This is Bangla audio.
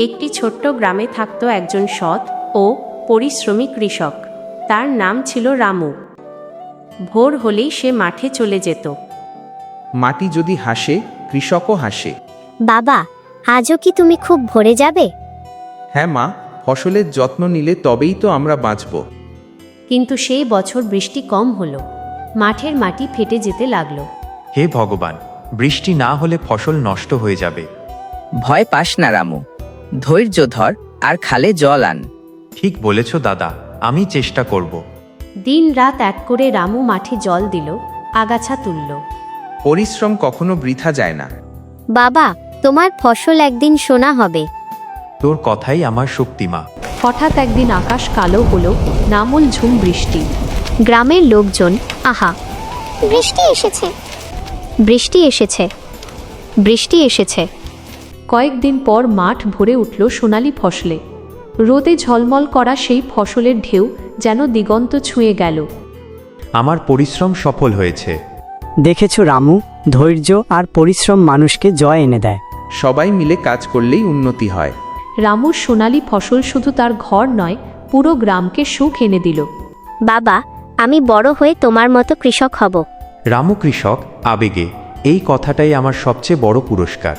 একটি ছোট্ট গ্রামে থাকত একজন সৎ ও পরিশ্রমী কৃষক। তার নাম ছিল রামু। ভোর হলেই সে মাঠে চলে যেত। মাটি যদি হাসে, কৃষকও হাসে। বাবা, আজও কি তুমি খুব ভরে যাবে? হ্যাঁ মা, ফসলের যত্ন নিলে তবেই তো আমরা বাঁচব। কিন্তু সেই বছর বৃষ্টি কম হলো। মাঠের মাটি ফেটে যেতে লাগলো। হে ভগবান, বৃষ্টি না হলে ফসল নষ্ট হয়ে যাবে। ভয় পাস না রামু, ধৈর্য ধর আর খালে জল আন। ঠিক বলেছ দাদা, আমি চেষ্টা করব। দিন রাত এক করে রামু মাঠে জল দিল, আগাছা তুলল। পরিশ্রম কখনো বৃথা যায় না। বাবা, তোমার ফসল একদিন সোনা হবে। তোর কথাই আমার শক্তি মা। হঠাৎ একদিন আকাশ কালো হলো, নামল ঝুম বৃষ্টি। গ্রামের লোকজন, আহা, বৃষ্টি এসেছে, বৃষ্টি এসেছে, বৃষ্টি এসেছে। কয়েকদিন পর মাঠ ভরে উঠল সোনালি ফসলে। রোদে ঝলমল করা সেই ফসলের ঢেউ যেন দিগন্ত ছুঁয়ে গেল। আমার পরিশ্রম সফল হয়েছে। দেখেছো রামু, ধৈর্য আর পরিশ্রম মানুষকে জয় এনে দেয়। সবাই মিলে কাজ করলেই উন্নতি হয়। রামুর সোনালি ফসল শুধু তার ঘর নয়, পুরো গ্রামকে সুখ এনে দিল। বাবা, আমি বড় হয়ে তোমার মতো কৃষক হব। রামু কৃষক, আবেগে, এই কথাটাই আমার সবচেয়ে বড় পুরস্কার।